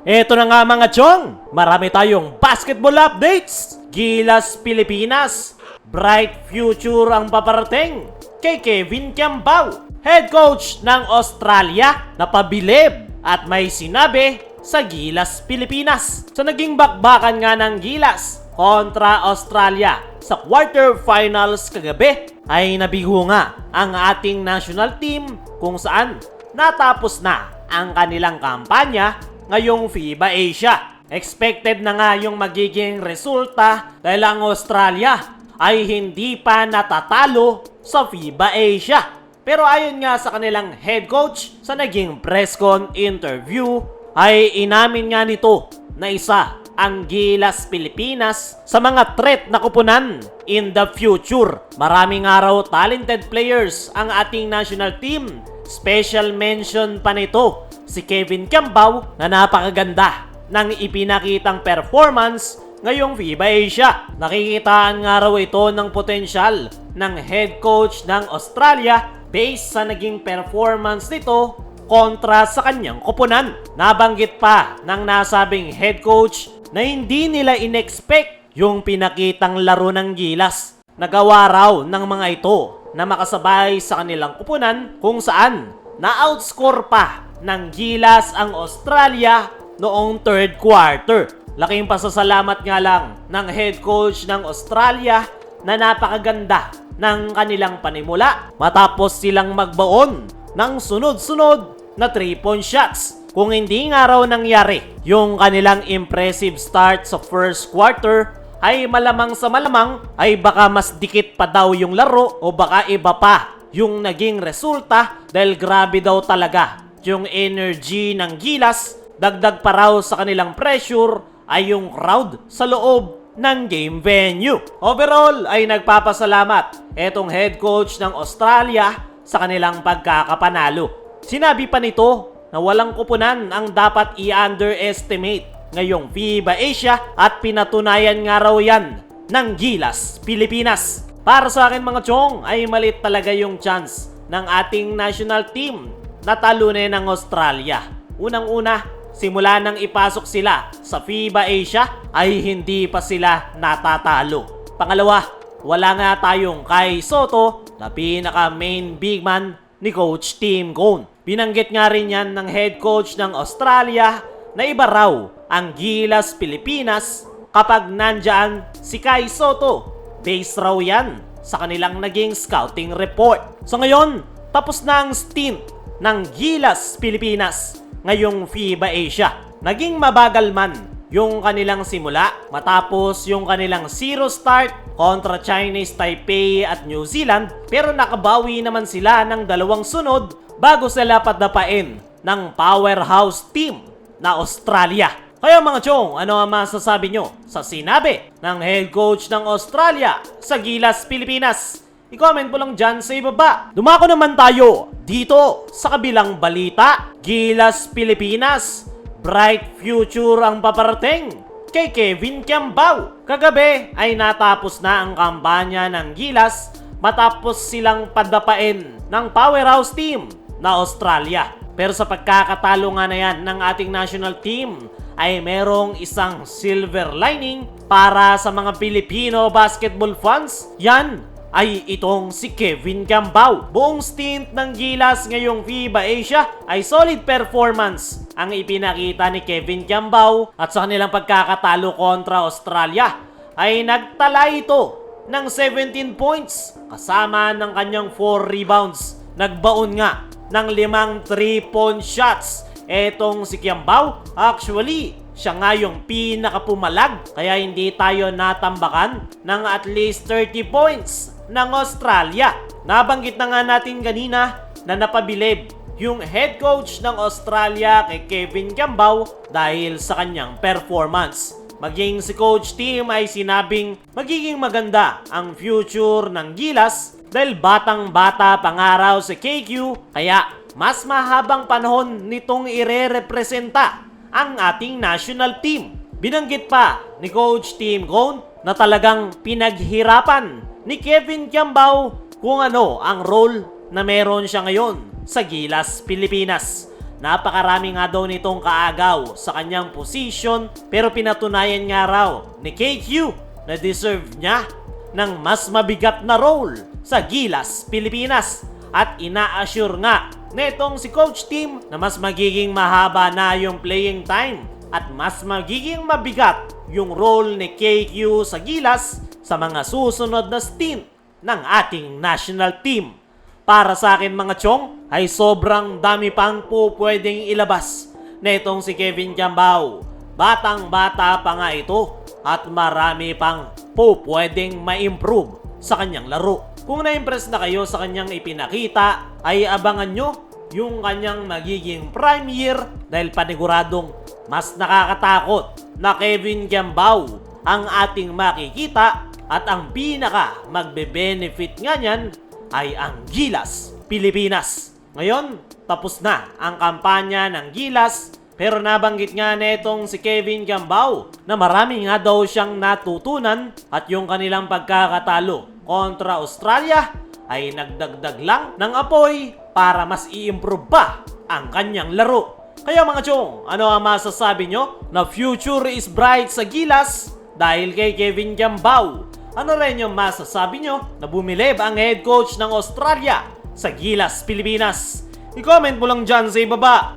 Eto na nga mga chong, marami tayong basketball updates. Gilas Pilipinas, bright future ang paparating kay Kevin Kiambao. Head coach ng Australia na pabilib at may sinabi sa Gilas Pilipinas. Sa naging bakbakan nga ng Gilas kontra Australia sa quarterfinals kagabi ay nabigo nga ang ating national team kung saan natapos na ang kanilang kampanya ngayong FIBA Asia. Expected na nga yung magiging resulta dahil ang Australia ay hindi pa natatalo sa FIBA Asia. Pero ayon nga sa kanilang head coach sa naging press con interview ay inamin nga nito na isa ang Gilas Pilipinas sa mga threat na kupunan in the future. Maraming araw talented players ang ating national team. Special mention pa nito si Kevin Kiambao na napakaganda ng ipinakitang performance ngayong FIBA Asia. Nakikitaan nga raw ito ng potensyal ng head coach ng Australia based sa naging performance nito kontra sa kanyang koponan. Nabanggit pa ng nasabing head coach na hindi nila inexpect yung pinakitang laro ng Gilas. Nagawa raw ng mga ito na makasabay sa kanilang koponan kung saan na-outscore pa ng Gilas ang Australia noong third quarter. Laking pasasalamat nga lang ng head coach ng Australia na napakaganda ng kanilang panimula matapos silang magbaon ng sunod-sunod na 3-point shots. Kung hindi nga raw nangyari yung kanilang impressive start sa first quarter, ay malamang sa malamang ay baka mas dikit pa daw yung laro o baka iba pa yung naging resulta dahil grabe daw talaga yung energy ng Gilas. Dagdag pa raw sa kanilang pressure ay yung crowd sa loob ng game venue. Overall ay nagpapasalamat etong head coach ng Australia sa kanilang pagkakapanalo. Sinabi pa nito na walang kupunan ang dapat i-underestimate ngayong FIBA Asia at pinatunayan nga raw yan ng Gilas Pilipinas. Para sa akin mga chong ay malit talaga yung chance ng ating national team na talunin ng Australia. Unang-una, simula nang ipasok sila sa FIBA Asia ay hindi pa sila natatalo. Pangalawa, wala nga tayong Kai Sotto na pinaka main big man ni Coach Tim Cone. Binanggit nga rin yan ng head coach ng Australia na iba raw ang Gilas Pilipinas kapag nandyan si Kai Sotto. Base raw yan sa kanilang naging scouting report. So ngayon, tapos na ang stint ng Gilas Pilipinas ngayong FIBA Asia. Naging mabagal man yung kanilang simula matapos yung kanilang zero start kontra Chinese Taipei at New Zealand, pero nakabawi naman sila ng dalawang sunod bago sila padapain ng powerhouse team na Australia. Kaya mga chong, ano ang masasabi nyo sa sinabi ng head coach ng Australia sa Gilas Pilipinas? I-comment mo lang dyan sa ibaba. Dumako naman tayo dito sa kabilang balita. Gilas Pilipinas, bright future ang paparating kay Kevin Kiambao. Kagabi ay natapos na ang kampanya ng Gilas matapos silang padapain ng powerhouse team na Australia. Pero sa pagkakatalo nga na yan ng ating national team ay merong isang silver lining para sa mga Filipino basketball fans. Yan ay itong si Kevin Kiambao. Buong stint ng Gilas ngayong FIBA Asia ay solid performance ang ipinakita ni Kevin Kiambao at sa kanilang pagkakatalo kontra Australia ay nagtala ito ng 17 points kasama ng kanyang 4 rebounds. Nagbaon nga ng 5 3-point shots. Etong si Kiambao, actually, siya nga yung pinakapumalag kaya hindi tayo natambakan ng at least 30 points ng Australia. Nabanggit na nga natin kanina na napabilib yung head coach ng Australia kay Kevin Kiambao dahil sa kanyang performance. Maging si Coach Tim ay sinabing magiging maganda ang future ng Gilas dahil batang-bata pangaraw si KQ kaya mas mahabang panahon nitong ire-representa ang ating national team. Binanggit pa ni Coach Tim Cone na talagang pinaghirapan ni Kevin Kiambao kung ano ang role na meron siya ngayon sa Gilas Pilipinas. napakarami nga daw nitong kaagaw sa kanyang position, pero pinatunayan nga raw ni KQ na deserve niya ng mas mabigat na role sa Gilas Pilipinas. At ina-assure nga netong si Coach Tim na mas magiging mahaba na yung playing time at mas magiging mabigat yung role ni KQ sa Gilas sa mga susunod na stint ng ating national team. Para sa akin mga chong, ay sobrang dami pang po pwedeng ilabas netong si Kevin Kiambao. Batang bata pa nga ito at marami pang po pwedeng ma-improve sa kanyang laro. Kung na-impress na kayo sa kanyang ipinakita, ay abangan nyo yung kanyang magiging prime year dahil paniguradong mas nakakatakot na Kevin Kiambao ang ating makikita at ang pinaka magbe-benefit nga niyan ay ang Gilas Pilipinas. Ngayon, tapos na ang kampanya ng Gilas, pero nabanggit nga netong si Kevin Kiambao na marami nga daw siyang natutunan at yung kanilang pagkakatalo kontra Australia ay nagdagdag lang ng apoy para mas i-improve pa ang kanyang laro. Kaya mga chong, ano ang masasabi nyo na future is bright sa Gilas dahil kay Kevin Kiambao? Ano rin yung masasabi nyo na bumilib ang head coach ng Australia sa Gilas Pilipinas? I-comment mo lang dyan sa ibaba.